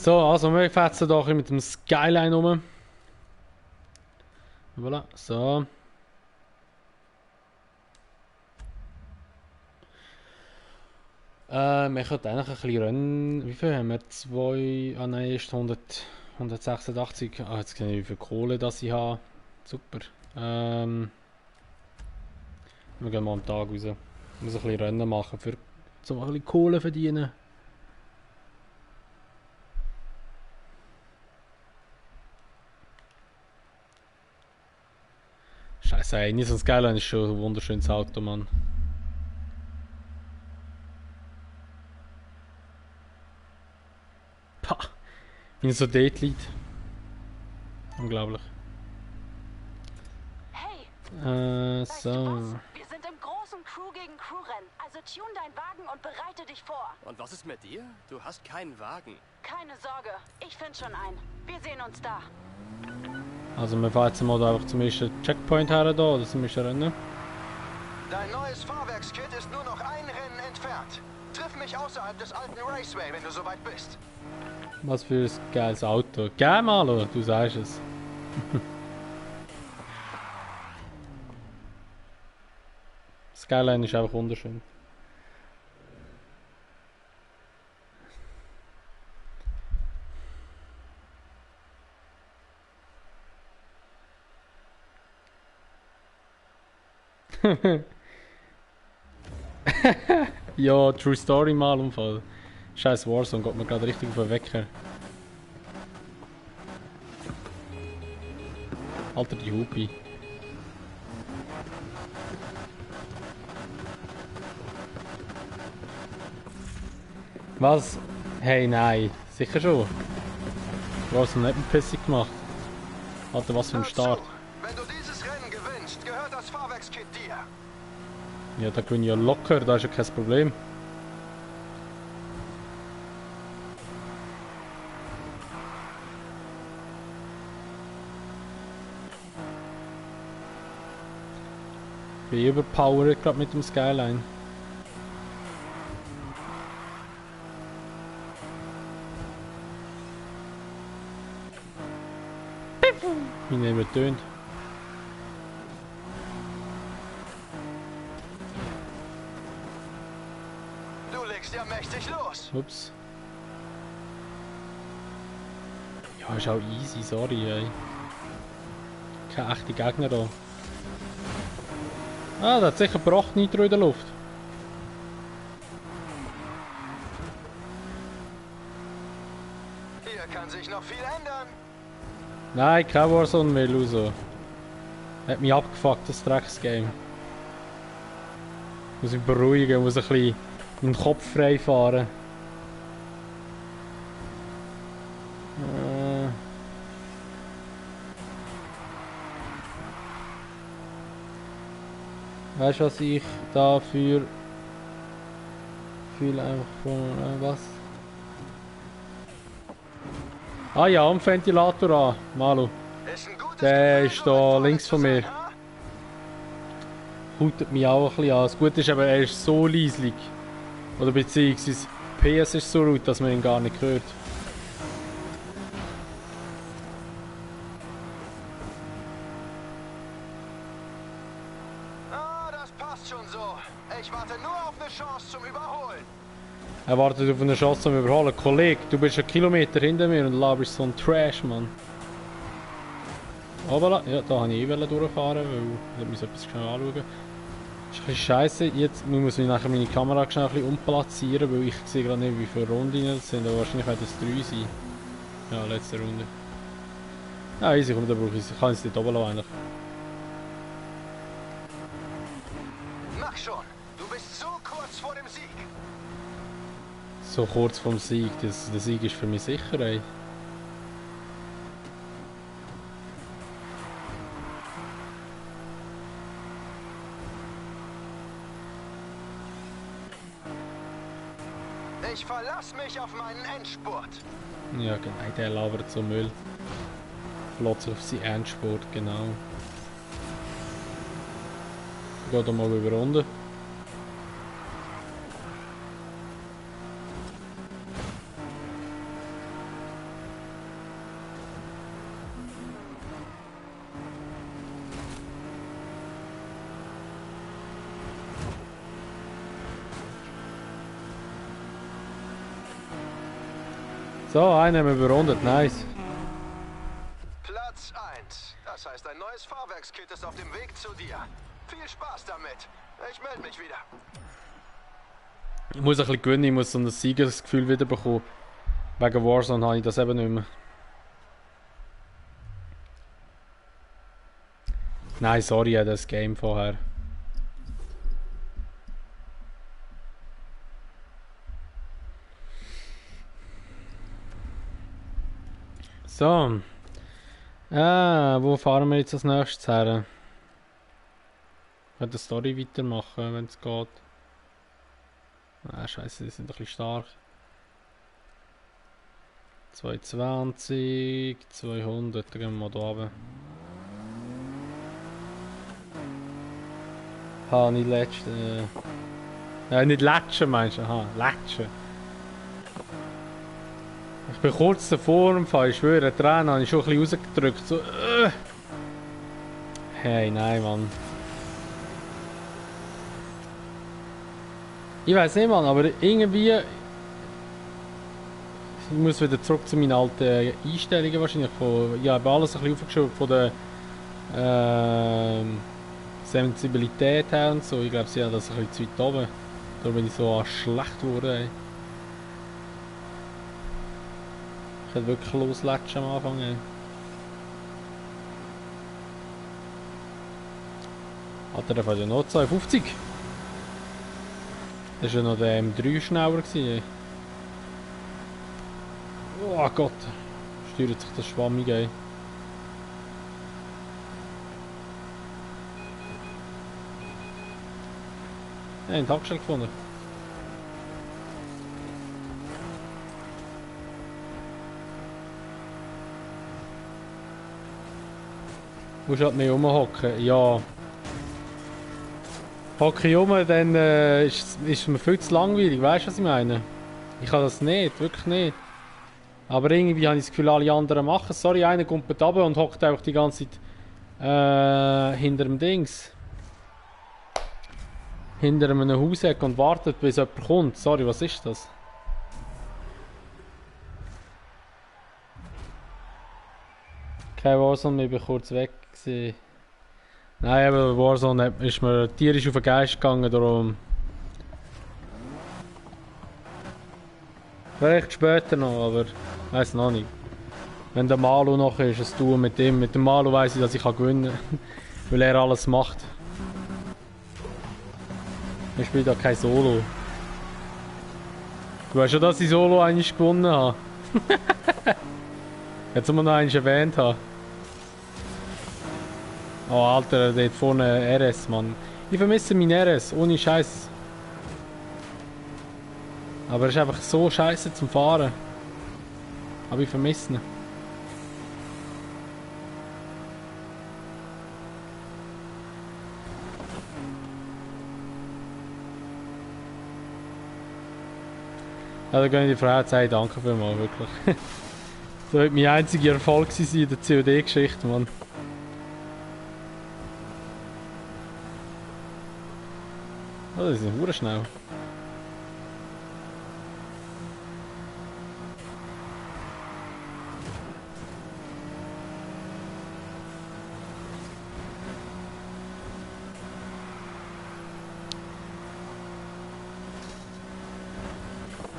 So, also wir fetzen hier mit dem Skyline rum. Voilà, so. Wir könnten eigentlich ein bisschen rennen. Wie viel haben wir? 2. Ah nein, ist 186. Ah, jetzt sehe ich, wie viel Kohle das ich habe. Super. Wir gehen mal am Tag raus. Ich muss ein bisschen Rennen machen, um ein bisschen Kohle verdienen. Scheiße, ey, Nissan Skyline ist schon ein wunderschönes Auto, Mann. Pah, wie er so dort liegt. Unglaublich. Hey, So. wir sind im großen Crew gegen Crew-Rennen. Also tune deinen Wagen und bereite dich vor. Und was ist mit dir? Du hast keinen Wagen. Keine Sorge, ich finde schon einen. Wir sehen uns da. Also wir fahren jetzt mal da einfach zum ersten Checkpoint her, da, oder zum ersten Rennen. Dein neues Fahrwerkskit ist nur noch ein Rennen entfernt. Triff mich außerhalb des alten Raceway, wenn du soweit bist. Was für ein geiles Auto. Geh mal, oder? Du sagst es. Skyline ist einfach wunderschön. Ja, True Story mal umfall. Scheiß Warzone, geht mir gerade richtig auf den Wecker. Alter, die Hupi. Was? Hey, nein. Sicher schon. Warzone hat mich pissig gemacht. Alter, was für ein Start. Wenn du dieses Rennen gewinnst, gehört das Fahrwerkskit dir. Ja, da gewinne ich ja locker, da ist ja kein Problem. Ich bin überpowered gerade mit dem Skyline. Wie nehmen wir tönt. Du legst ja mächtig los. Ups. Ja, ist auch easy, sorry, ey. Keine echte Gegner da. Ah, da hat sicher Brocht Nitro in der Luft. Hier kann sich noch viel ändern. Nein, kein Warzone mehr, Luso. Hat mich abgefuckt, das Drecksgame. Muss mich beruhigen, muss ein bisschen den Kopf frei fahren. Weißt du, was ich da für fühle einfach von was? Ah ja, am Ventilator an, Malu. Ist ein gutes Der Gefühl, ist so da weit links von vorne mir. zu sein, ha? Hutet mich auch ein bisschen an. Das Gute ist aber, er ist so leislich. Oder beziehungsweise PS ist so laut, dass man ihn gar nicht hört. Ah, das passt schon so. Ich warte nur auf eine Chance zum Überholen. Er wartet auf eine Chance zum Überholen. Kollege, du bist einen Kilometer hinter mir und laberst so ein Trash, Mann. Aber ja, da wollte ich durchfahren, weil ich etwas schnell anschauen. Das ist ein bisschen scheisse. Jetzt muss ich nachher meine Kamera schnell ein bisschen umplatzieren, weil ich sehe gerade nicht, wie viele Runden das sind. Aber wahrscheinlich werden es 3 sein. Ja, letzte Runde. Ja, easy, komm, da brauche ich kann es nicht oben lassen, eigentlich. Mach schon. Du bist so kurz vor dem Sieg. So kurz vorm Sieg, der Sieg ist für mich sicher, ey. Ich verlasse mich auf meinen Endspurt. Ja, genau, der labert so Müll. Flotzt auf seinen Endspurt, genau. Geht mal über Runde. So, einen haben wir überrundet, nice. Platz 1. Das heißt, ein neues Fahrwerkskit ist auf dem Weg zu dir. Viel Spaß damit. Ich melde mich wieder. Ich muss ein bisschen gewinnen, ich muss so ein Siegesgefühl wieder bekommen. Wegen Warzone habe ich das eben nicht mehr. Nein, sorry, das Game vorher. So. Wo fahren wir jetzt als nächstes her? Ich werde die Story weitermachen, wenn es geht. Ah, scheiße, die sind ein bisschen stark. 220, 200, dann gehen wir mal hier runter. Nicht letzte. Nicht Latschen meinst du? Aha, Latschen. Ich bin kurz davor im Fall, ich schwöre, die Tränen habe ich schon ein bisschen rausgedrückt. So, Hey, nein, Mann. Ich weiß nicht, Mann, aber irgendwie. Ich muss wieder zurück zu meinen alten Einstellungen wahrscheinlich. Ich habe alles ein bisschen aufgeschoben von der Sensibilität her und so. Ich glaube, sie haben das ein bisschen zu weit oben. Da bin ich so schlecht geworden. Ey. Ich hätte wirklich loslatschen am Anfang. Ey. Alter, der fährt ja noch 250. Das war ja noch der M3 schneller. Ey. Oh Gott, steuert sich das schwammig. Ey. Einen Tankstelle gefunden. Du musst halt mehr rumhocken. Ja. Hocke ich rum, dann ist mir viel zu langweilig. Weißt du, was ich meine? Ich kann das nicht, wirklich nicht. Aber irgendwie habe ich das Gefühl, alle anderen machen es. Sorry, einer kommt runter und hockt einfach die ganze Zeit hinter dem Dings. Hinter einem Hauseck und wartet, bis jemand kommt. Sorry, was ist das? Kein Warzone, ich bin kurz weg gewesen. Nein, aber Warzone ist mir tierisch auf den Geist gegangen, darum. Vielleicht später noch, aber weiß noch nicht. Wenn der Malu noch ist, es tun mit dem. Mit dem Malu weiss ich, dass ich gewinnen kann, weil er alles macht. Ich spiele da kein Solo. Du weißt schon, dass ich Solo eigentlich gewonnen habe. Jetzt muss man noch eins erwähnt haben. Oh Alter, dort vorne RS, Mann. Ich vermisse meinen RS, ohne Scheiß. Aber er ist einfach so scheiße zum Fahren. Aber ich vermisse ihn. Ja, da gehen die Frau und sagen, danke vielmals, wirklich. Das wird mein einziger Erfolg sein in der COD-Geschichte, Mann. Oh, die sind verdammt schnell.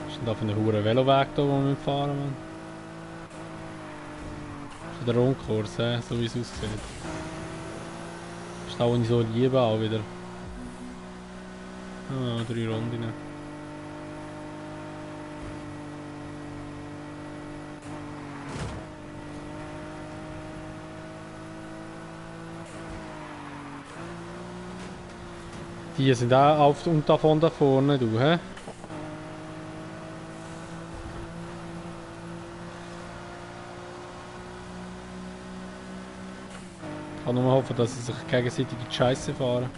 Was ist denn da für ein hoher Veloweg da, wo wir fahren, Mann? Das ist der Rundkurs, so wie es aussieht. Das ist da, wo ich so liebe auch wieder. Ah, 3 Runden. Die sind auch auf und davon da vorne, du, hä? Ich kann nur hoffen, dass sie sich gegenseitig in die Scheiße fahren.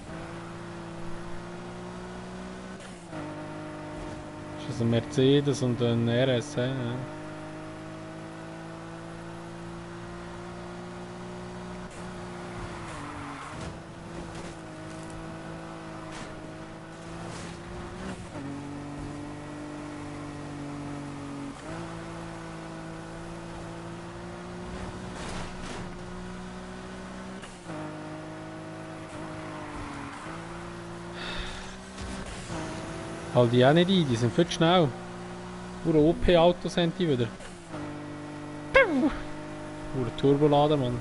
Das ist ein Mercedes und ein RS, hä? Ja. Halt die auch nicht ein, die sind viel zu schnell. Pure OP-Autos sind die wieder. Pure Turbolader, Mann.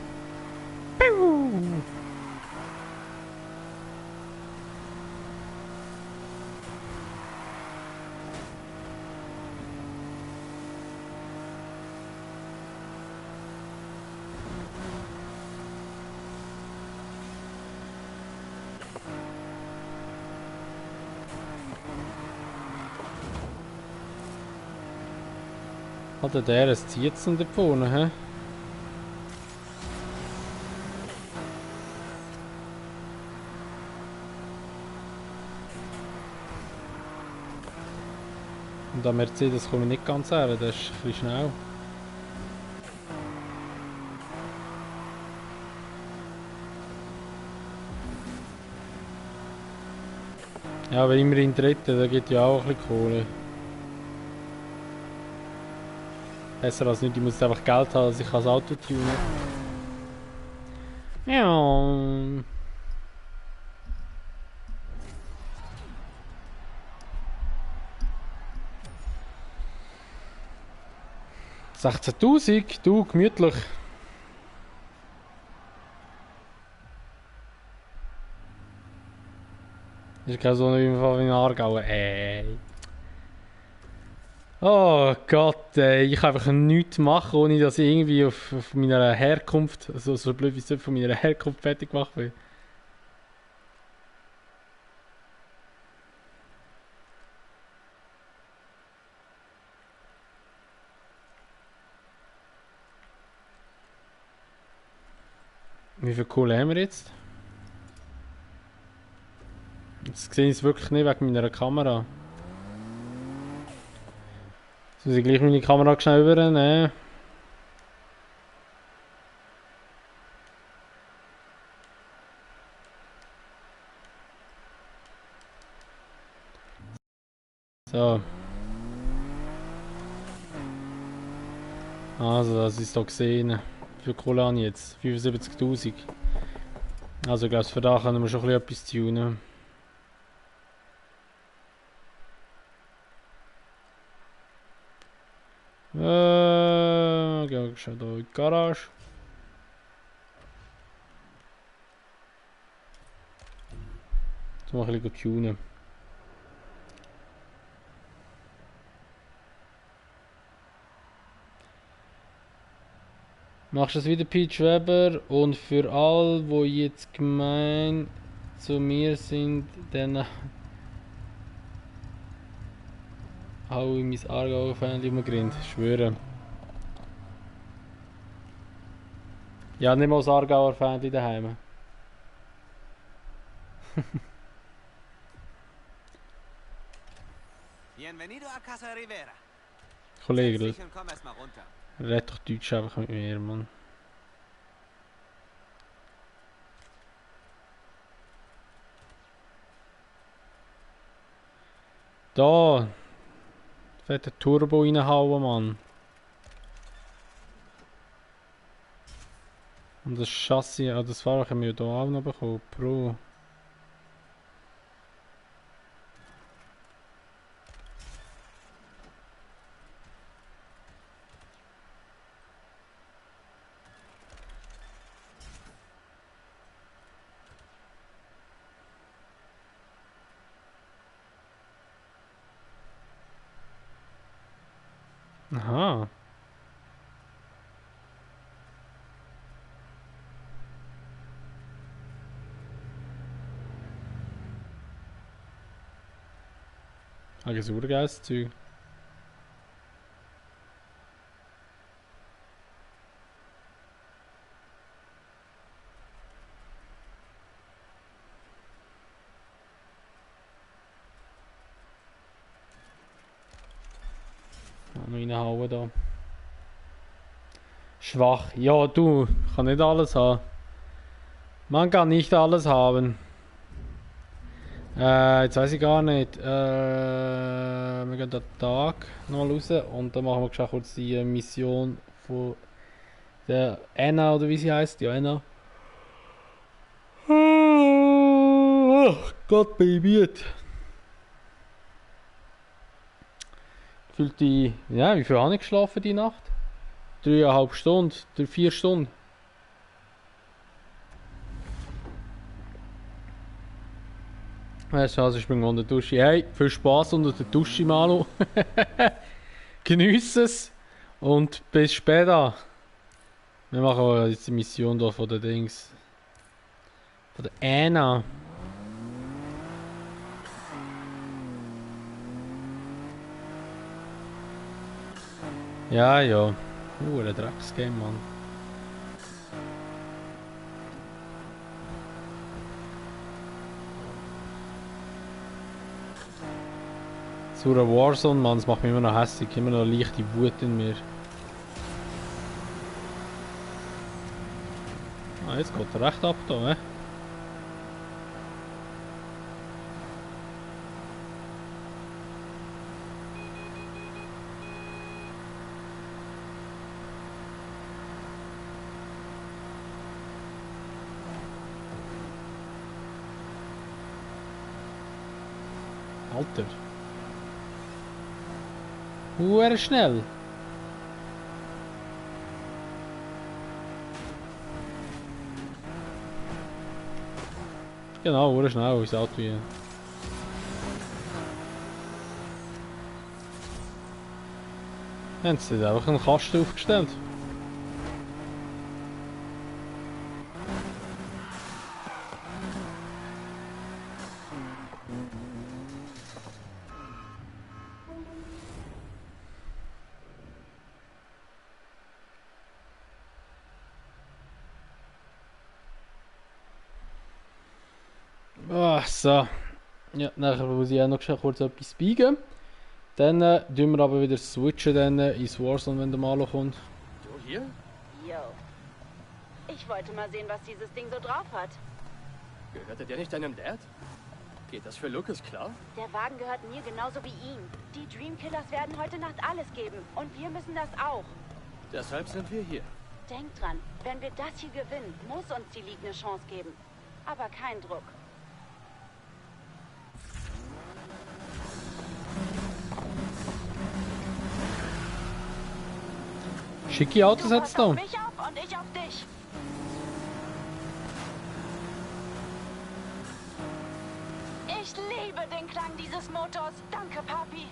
Alter, der ist jetzt da vorne, hä? Und der Mercedes komme ich nicht ganz her, der ist ein bisschen schnell. Ja, aber immerhin Dritte, da geht ja auch ein bisschen Kohle. Besser als nicht, ich muss einfach Geld haben, dass ich das Auto tunen kann. Ja. 16.000, du, gemütlich. Das ist keine so wie in Aargau. Oh Gott, ich kann einfach nichts machen, ohne dass ich irgendwie auf meiner Herkunft, also so blöd wie es von meiner Herkunft fertig gemacht bin. Wie viel Kohle haben wir jetzt? Jetzt sehe ich es wirklich nicht wegen meiner Kamera. Jetzt muss ich gleich meine Kamera schnell übernehmen. So. Also, das ist doch gesehen. Wie viel Kohle habe ich jetzt? 75.000. Also, ich glaube, für da können wir schon ein bisschen etwas tunen. Gehen wir schon hier in die Garage. Jetzt mal ein bisschen tunen. Machst du es wieder, Peach Weber? Und für all, wo jetzt gemein zu mir sind, dann hau ich mein Aargauer Fan immer grinnt. Schwöre. Ja, nicht mal das Aargauer Fan daheim. Bienvenido a Casa Rivera. Kollege, Setz dich und komm erst mal runter. red doch Deutsch einfach mit mir, Mann. Da! Fette Turbo reinhauen, Mann. Und das Chassis, das Fahrrad haben wir hier auch noch bekommen. Pro. Aha. Ein sauergeiles Zeug. Noch reinhauen da. Schwach. Ja, du, kann nicht alles haben. Man kann nicht alles haben. Jetzt weiß ich gar nicht. Wir gehen den Tag noch mal raus und dann machen wir schon kurz die Mission von der Anna, oder wie sie heißt. Ja, Anna. Ach Gott, bin ich müde. Fühlt die. Ja, wie viel habe ich geschlafen die Nacht? 3,5 Stunden, 4 Stunden. Weißt du, also ich bin unter der Dusche. Hey, viel Spaß unter der Dusche, Manu. Genieß es und bis später. Wir machen jetzt die Mission da von der Dings. Von der Anna. Ja, ja. Ein Drecksgame, Mann. Zu einer Warzone, Mann, das macht mich immer noch hässlich, immer noch leichte Wut in mir. Ah, jetzt geht er recht ab da, ne? Alter. Schnell. Genau, schnell ins Auto hier. Haben sie da einfach einen Kasten aufgestellt? Ah, so. Ja, nachher muss ich auch noch kurz etwas biegen. Dann tun wir aber wieder switchen dann, ins Warzone, wenn der Malo kommt. Du hier? Yo. Ich wollte mal sehen, was dieses Ding so drauf hat. Gehörte der nicht deinem Dad? Geht das für Lucas klar? Der Wagen gehört mir genauso wie ihm. Die Dreamkillers werden heute Nacht alles geben. Und wir müssen das auch. Deshalb sind wir hier. Denk dran, wenn wir das hier gewinnen, muss uns die League eine Chance geben. Aber kein Druck. Schicke Autos Du hat's passt auf da. mich auf und ich auf dich. Ich liebe den Klang dieses Motors. Danke, Papi.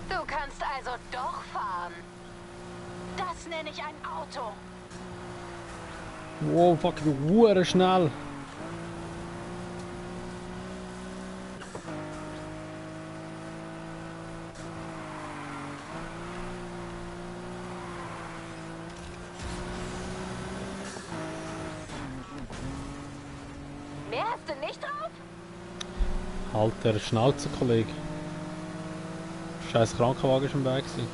Du kannst also doch fahren. Das nenne ich ein Auto. Wow, fucking Hure schnell. Mehr hast du nicht drauf? Alter, Schnauze, Kollege. Scheiß Krankenwagen ist im Weg gewesen.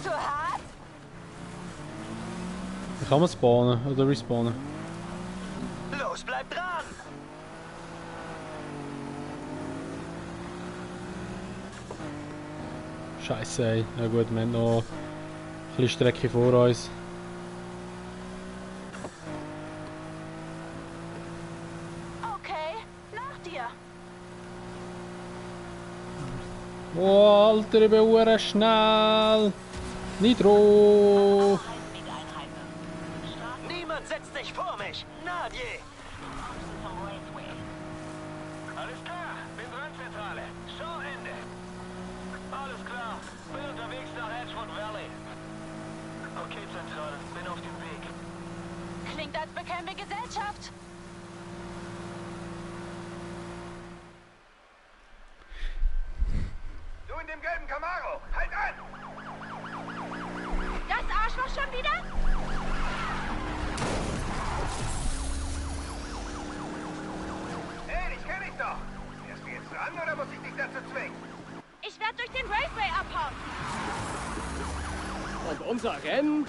Zu hart? Wie kann man spawnen oder respawnen? Los, bleib dran! Scheiße, ey. Na gut, wir haben noch ein bisschen Strecke vor uns. Okay, nach dir. Oh, Alter, ich bin hure schnell. Nitro. Niemand setzt sich vor mich! Nadie! Alles klar, bin dran, Zentrale. Show Ende. Alles klar, bin unterwegs nach Edgewood Valley. Okay, Zentrale, bin auf dem Weg. Klingt, als bekämen wir Gesellschaft. Du in dem gelben Camaro! Halt an! Das Arschloch schon wieder? Hey, dich kenn ich doch! Fährst du jetzt dran oder muss ich dich dazu zwingen? Ich werde durch den Raceway abhauen. Und unser Rennen?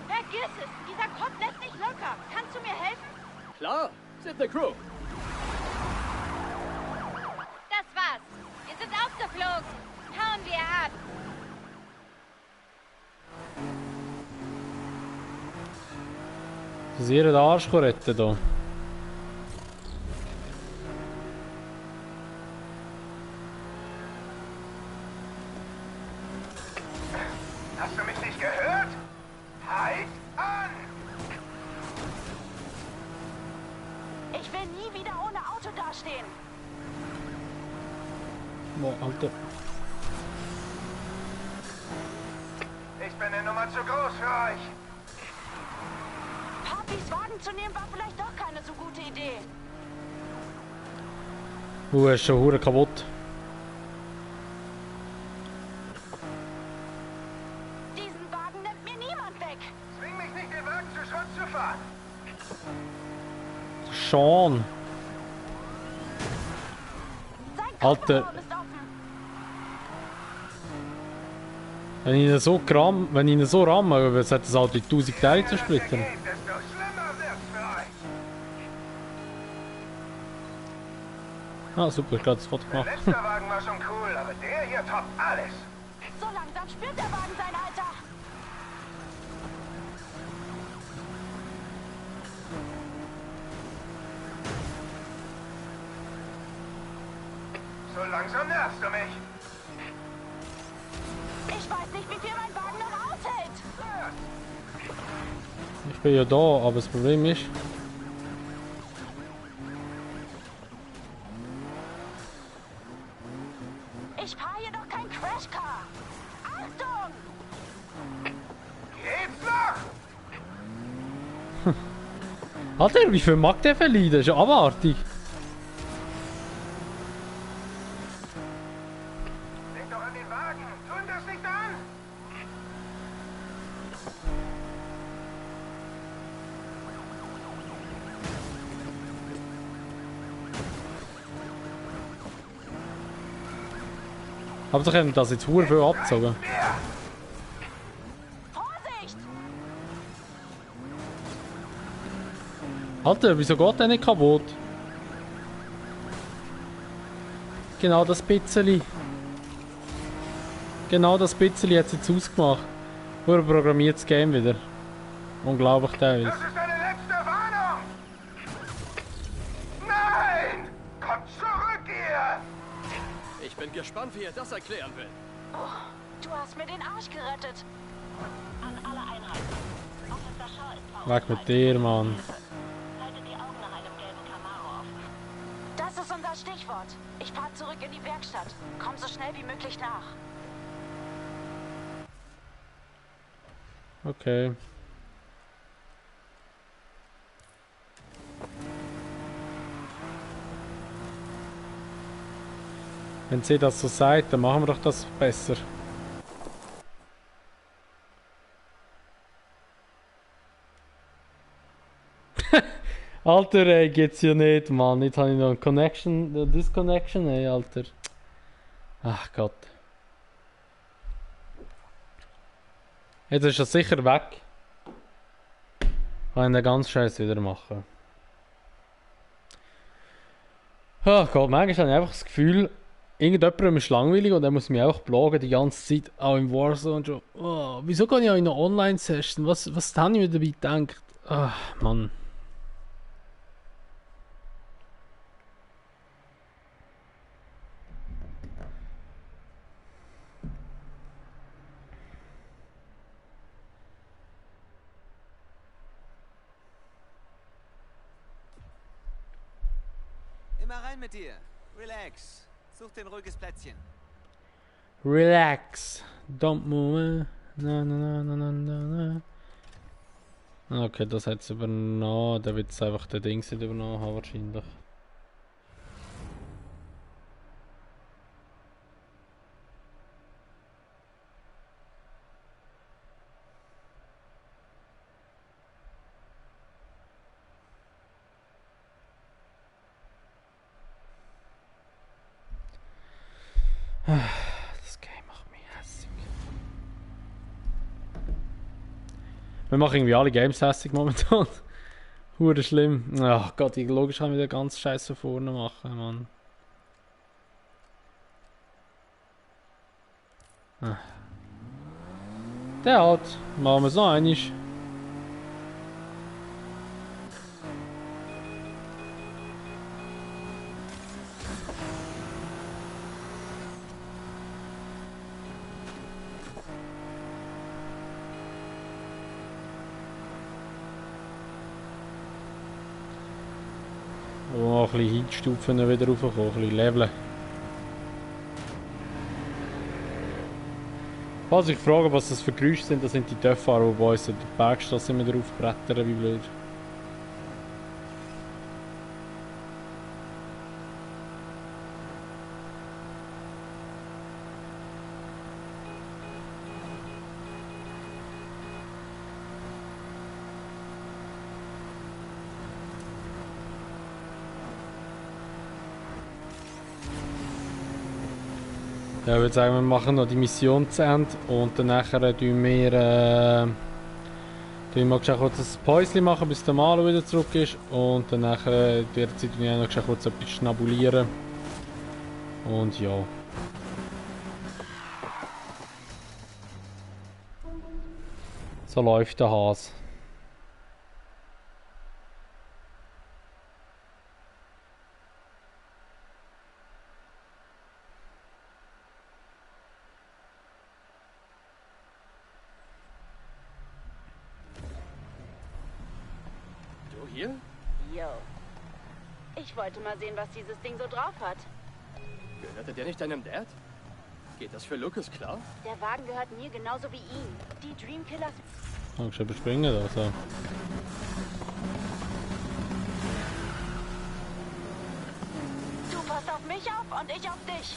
Vergiss es. Dieser Kopf lässt nicht locker. Kannst du mir helfen? Klar, sind eine Crew. Das war's. Wir sind aufgeflogen. Hauen wir ab! Sie ihren Arsch retten hier. Hast du mich nicht gehört? Halt an! Ich will nie wieder ohne Auto dastehen. Boah, Alter. Ich bin eine Nummer zu groß für euch. Papis Wagen zu nehmen war vielleicht doch keine so gute Idee. Ist schon hure kaputt. Diesen Wagen nimmt mir niemand weg. Zwing mich nicht, den Wagen zu Schrott zu fahren. Sean. Sein Alter. Kofferraum ist offen. Wenn ich ihn so ramme, sollte das Auto in 1000 Teile zersplittern. Desto schlimmer wird's für euch. Ah, super, ich habe gerade das Foto Der gemacht. letzte Wagen war schon cool, aber der hier toppt alles. So langsam spürt der Wagen sein Alter. So langsam nervst du mich. Ich weiß nicht, wie viel mein Wagen noch aushält. Ich bin ja da, aber das Problem ist... Ich fahre hier doch kein Crashcar. Achtung! Geht's noch? Alter, wie viel mag der verliehen? Das ist ja abartig. Denk doch an den Wagen. Tun das nicht an. Aber sie können das jetzt hure viel abzogen. Vorsicht! Alter, wieso geht der nicht kaputt? Genau das bisschen. Genau das bisschen hat es jetzt ausgemacht. Hure programmiertes Game wieder. Unglaublich teilweise. Das ist deine letzte Warnung. Nein! Kommt zurück, ihr! Ich bin gespannt, wie er das erklären will. Du hast mir den Arsch gerettet. An alle Einheiten. Officer Shaw ist Weg mit dir, Mann. Haltet die Augen nach einem gelben Camaro offen. Das ist unser Stichwort. Ich fahre zurück in die Werkstatt. Komm so schnell wie möglich nach. Okay. Wenn sie das so sagt, dann machen wir doch das besser. Alter, ey, geht's ja nicht, Mann. Jetzt habe ich noch eine Disconnection, ey, Alter. Ach Gott. Jetzt ist er sicher weg. Kann ich den ganzen Scheiß wieder machen. Ach Gott, manchmal habe ich einfach das Gefühl, irgendjemandem ist langweilig und er muss mich auch plagen die ganze Zeit, auch im Warzone und schon. Oh, wieso kann ich auch in einer Online-Session? Was habe ich mir dabei gedacht? Ach, Mann. Immer rein mit dir. Relax. Such dir ein ruhiges Plätzchen. Relax. Don't move. Na, na, na, na, na, na, na. Okay, das hat es übernommen. Der wird jetzt einfach den Dings nicht übernommen haben, wahrscheinlich. Das Game macht mich hässig. Wir machen irgendwie alle Games hässig momentan. Hure schlimm. Ach Gott, ich logisch kann ich wieder ganz Scheiße vorne machen, Mann. Der hat. Machen wir es noch einmal. Oh, ein bisschen Heatstufen wieder raufkommen, ein bisschen leveln. Falls ich frage, was das für Geräusche sind, das sind die Töpffahrer, die bei uns in der Bergstrasse immer drauf brettern, wie blöd. Ja, ich würde sagen, wir machen noch die Mission zu Ende und dann nachher tun wir kurz ein Päuschen machen, bis der Malo wieder zurück ist und dann nachher in der Zeit noch kurz etwas schnabulieren. Und ja. So läuft der Hase. Hier? Yo. Ich wollte mal sehen, was dieses Ding so drauf hat. Gehörte der nicht deinem Dad? Geht das für Lucas klar? Der Wagen gehört mir genauso wie ihm. Die Dreamkillers... Kann ich schon überspringen da, so. Du passt auf mich auf und ich auf dich.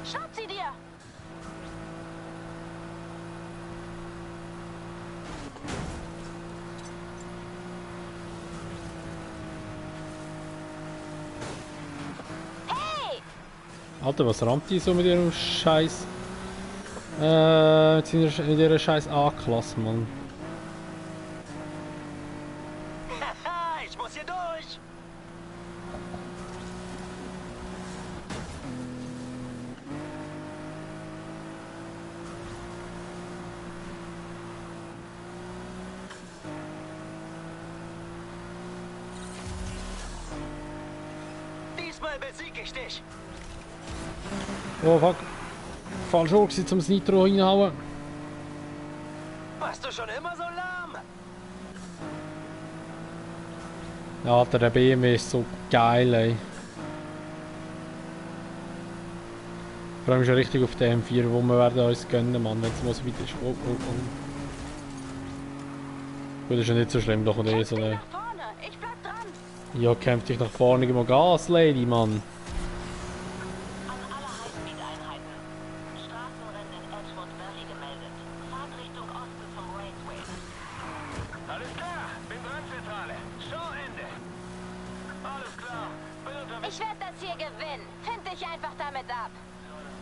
Schaut sie dir! Hey! Alter, was rammt die so mit ihrem Scheiß? Mit ihrer Scheiß A-Klasse, Mann. Ich muss hier durch. Diesmal besieg ich dich. Oh fuck. Falsch hoch zum Nitro reinhauen. Warst du schon immer so lahm? Ja, Alter, der BMW ist so geil, ey. Ich freue mich schon richtig auf den M4, wo wir werden uns gönnen, Mann, wenn es mal so weit ist. Oh, oh, oh. Gut, das ist ja nicht so schlimm, doch, oder so eine... Nach vorne. Ich bleib dran. Ja, kämpft dich nach vorne, gib mal Gas, Lady, Mann. An alle Highspeed-Einheiten. Straßenrennen in Edgewood Valley gemeldet. Fahrt Richtung Osten vom Raceway. Alles klar, bin dran, Zentrale. Showende. Alles klar, bin unterwegs. Ich werde das hier gewinnen. Find dich einfach damit ab.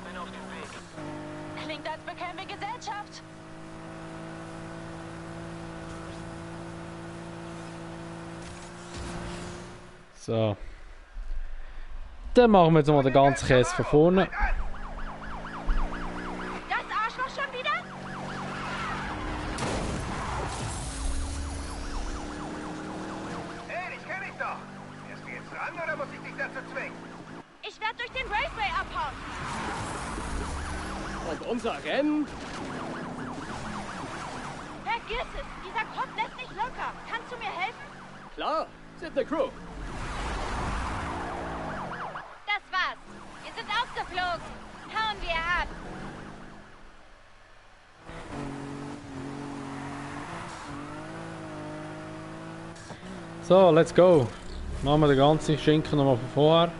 Bin auf dem Weg. Klingt, als bekämen wir Gesellschaft. So. Dann machen wir jetzt mal den ganzen Käse von vorne. Das Arschloch schon wieder? Hey, dich kenn ich doch. Erst du jetzt ran oder muss ich dich dazu zwingen? Ich werde durch den Raceway abhauen. Und unser Rennen? Vergiss es. Dieser Kopf lässt nicht locker. Kannst du mir helfen? Klar, sind eine Crew. Das war's. Wir sind aufgeflogen. Hauen wir ab. So, let's go. Machen wir den ganzen Schinken nochmal von vorher.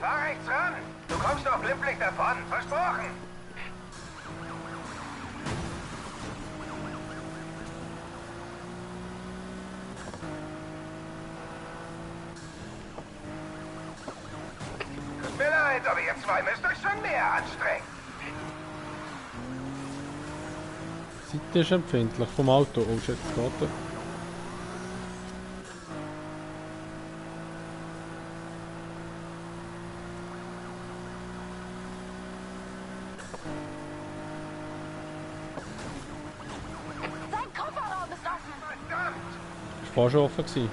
Fahr rechts ran. Du kommst doch glimpflich davon. Versprochen. Tut mir leid, aber ihr zwei müsst euch schon mehr anstrengen. Seite ist empfindlich vom Auto. Oh shit, jetzt geht er. Sein Kofferraum ist offen! Das war schon offen gewesen.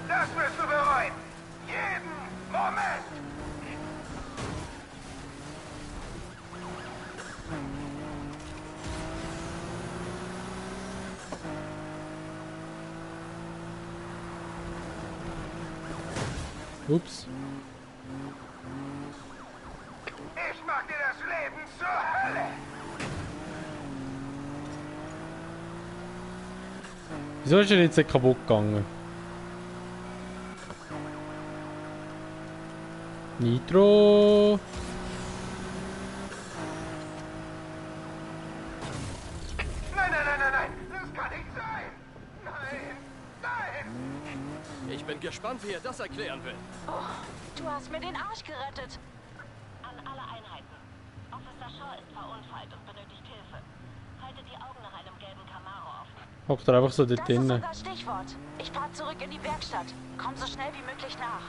Das wirst du bereuen. Jeden Moment. Ups. Ich mach dir das Leben zur Hölle. Wieso ist er jetzt nicht kaputt gegangen? Nitro! Nein, nein, nein, nein, nein. Das kann nicht sein. Nein, nein. Ich bin gespannt, wie er das erklären will. Du hast mir den Arsch gerettet. An alle Einheiten. Officer Shaw ist verunfallt und benötigt Hilfe. Haltet die Augen nach einem gelben Camaro offen. Hockt er einfach so dort Das ist drinnen. unser Stichwort. Ich fahr zurück in die Werkstatt. Komm so schnell wie möglich nach.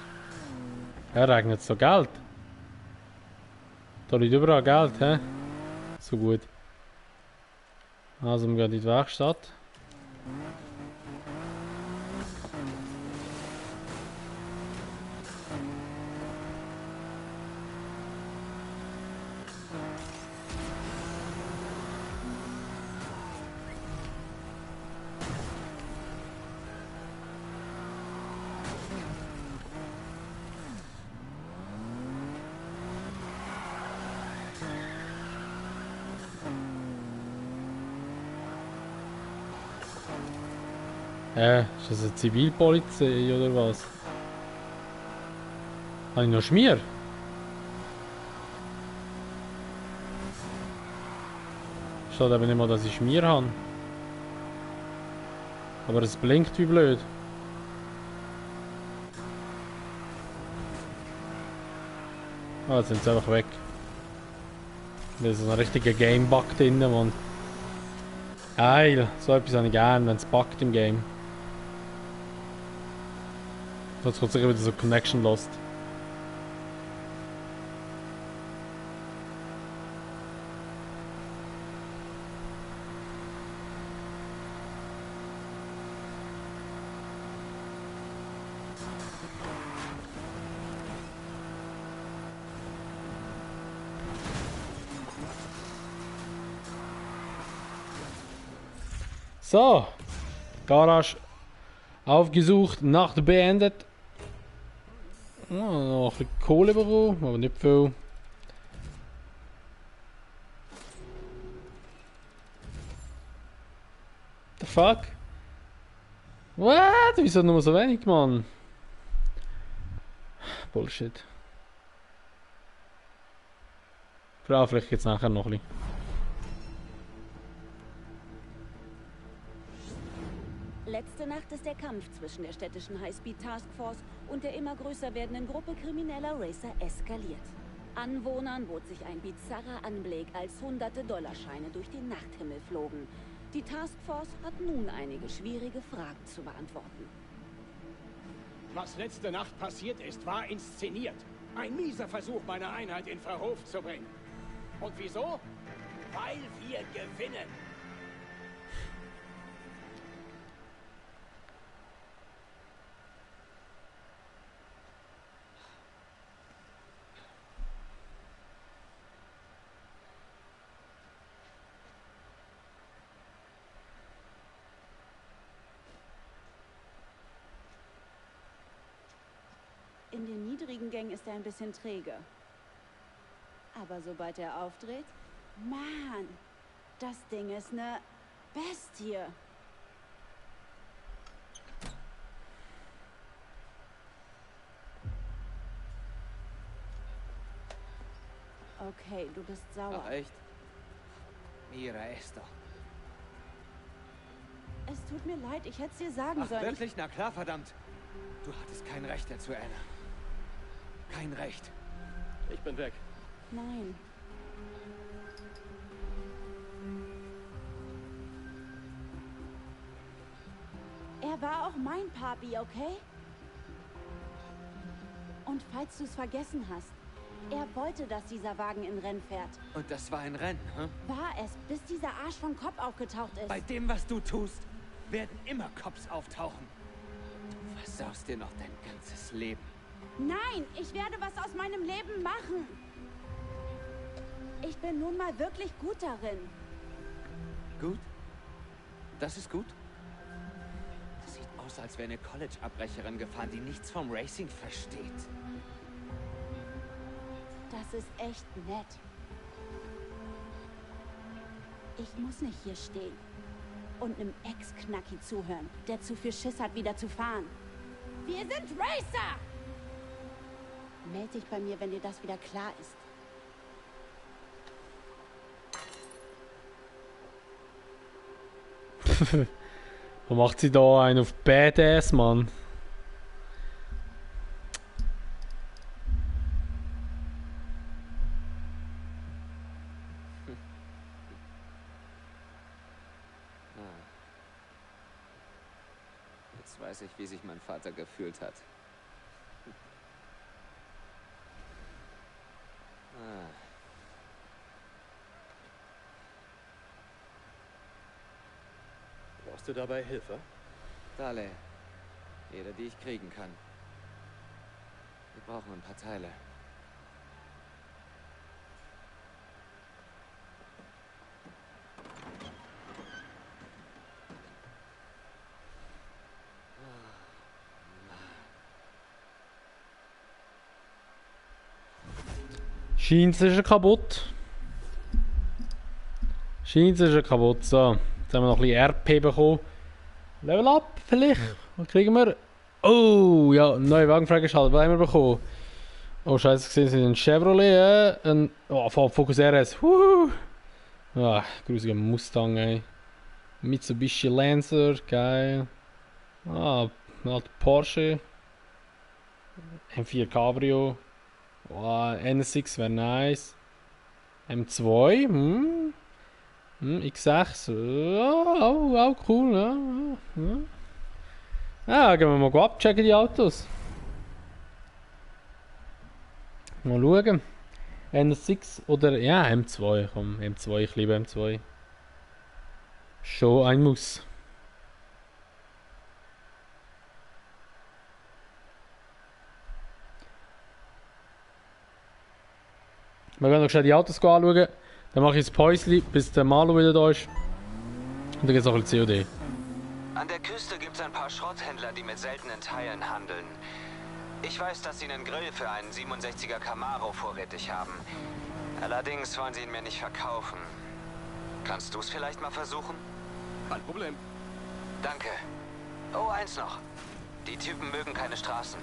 Ja, regnet so Geld. Da liegt überall Geld, hä? So gut. Also, wir gehen in die Werkstatt. Ist das eine Zivilpolizei oder was? Habe ich noch Schmier? Steht eben nicht mal, dass ich Schmier habe. Aber es blinkt wie blöd. Ah, jetzt sind sie einfach weg. Da ist so ein richtiger Game-Bug drin, Mann. Geil, so etwas habe ich gern, wenn es buggt im Game. Sonst kommt sicher wieder so Connection Lost. So, Garage aufgesucht, Nacht beendet. Noch ein bisschen Kohle bekommen, aber nicht viel. The fuck? What? Wieso nur so wenig, Mann? Bullshit. Frau, vielleicht jetzt nachher noch ein bisschen. Letzte Nacht ist der Kampf zwischen der städtischen Highspeed Taskforce und der immer größer werdenden Gruppe krimineller Racer eskaliert. Anwohnern bot sich ein bizarrer Anblick, als hunderte Dollarscheine durch den Nachthimmel flogen. Die Taskforce hat nun einige schwierige Fragen zu beantworten. Was letzte Nacht passiert ist, war inszeniert. Ein mieser Versuch, meine Einheit in Verruf zu bringen. Und wieso? Weil wir gewinnen. In den niedrigen Gängen ist er ein bisschen träge. Aber sobald er aufdreht, Mann, das Ding ist eine Bestie. Okay, du bist sauer. Ach, echt? Mira Esther. Es tut mir leid, ich hätte es dir sagen Ach, sollen. wirklich? Na klar, verdammt. Du hattest kein Recht dazu, Anna. Kein Recht. Ich bin weg. Nein. Er war auch mein Papi, okay? Und falls du es vergessen hast, er wollte, dass dieser Wagen in Rennen fährt. Und das war ein Rennen, hm? War es, bis dieser Arsch von Kopf aufgetaucht ist. Bei dem, was du tust, werden immer Cops auftauchen. Du versaust dir noch dein ganzes Leben. Nein, ich werde was aus meinem Leben machen. Ich bin nun mal wirklich gut darin. Gut? Das ist gut? Das sieht aus, als wäre eine College-Abbrecherin gefahren, die nichts vom Racing versteht. Das ist echt nett. Ich muss nicht hier stehen und einem Ex-Knacki zuhören, der zu viel Schiss hat, wieder zu fahren. Wir sind Racer! Meld dich bei mir, wenn dir das wieder klar ist. Wo macht sie da einen auf Badass, Mann? Jetzt weiß ich, wie sich mein Vater gefühlt hat. Brauchst du dabei Hilfe? Dale. Jede, die ich kriegen kann. Wir brauchen ein paar Teile. Scheint, ist er kaputt. Scheint, ist er kaputt. So, jetzt haben wir noch ein bisschen RP bekommen. Level up, vielleicht. Was kriegen wir? Oh, ja, neue Wagen freigeschaltet. Was haben wir bekommen? Oh, scheiße, gesehen sind ein Chevrolet, ein Ford Focus RS. Ah, grusiger Mustang, ey. Mitsubishi Lancer, geil. Ah, ein alter Porsche. M4 Cabrio. Oh, NSX wäre nice. M2, X6, auch cool, ja. Ja, gehen wir mal abchecken die Autos. Mal schauen. NSX oder, ja, M2, komm, M2, ich liebe M2. Schon ein Muss. Wir werden noch schnell die Autos anschauen. Dann mache ich das Päuschen, bis der Malo wieder da ist. Und dann geht es noch ein bisschen COD. An der Küste gibt es ein paar Schrotthändler, die mit seltenen Teilen handeln. Ich weiß, dass sie einen Grill für einen 67er Camaro vorrätig haben. Allerdings wollen sie ihn mir nicht verkaufen. Kannst du es vielleicht mal versuchen? Kein Problem. Danke. Oh, eins noch. Die Typen mögen keine Straßen.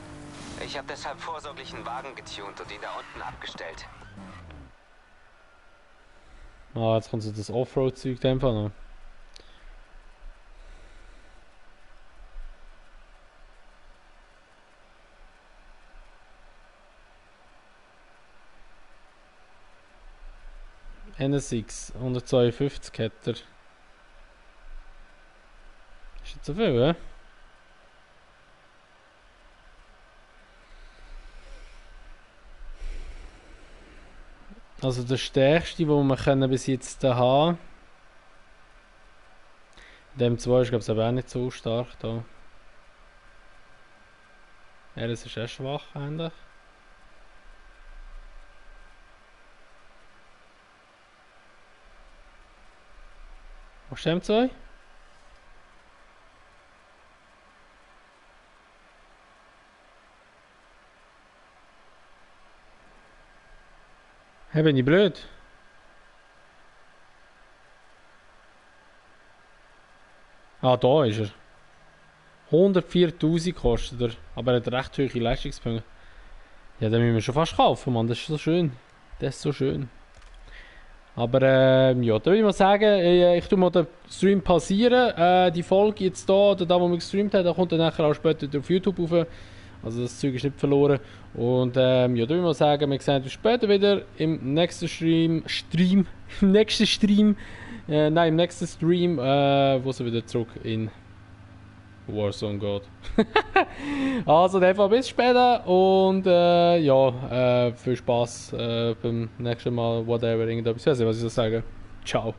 Ich habe deshalb vorsorglich einen Wagen getunt und ihn da unten abgestellt. Ah, jetzt kommt so das Offroad-Zeug einfach noch. NSX 152 hat er. Ist jetzt so viel, hä? Also der stärkste, den wir bis jetzt haben. Dem 2 ist, glaube ich, aber auch nicht so stark da. Ja, das ist echt schwach eigentlich. Was ist M2? Hey, bin ich blöd? Ah, da ist er. 104.000 kostet er, aber er hat recht hohe Leistungspunkte. Ja, den müssen wir schon fast kaufen, Mann. Das ist so schön. Das ist so schön. Aber ja, da würde ich mal sagen, ich tue mal den Stream pausieren. Die Folge jetzt da, oder da wo wir gestreamt haben, da kommt dann nachher auch später auf YouTube rauf. Also das Zeug ist nicht verloren. Und ja, da würde ich mal sagen, wir sehen uns später wieder im nächsten Stream, im nächsten Stream, wo es wieder zurück in Warzone geht. Also, in dem Fall bis später und ja, viel Spaß beim nächsten Mal, whatever, irgendetwas, was ich so sagen. Ciao.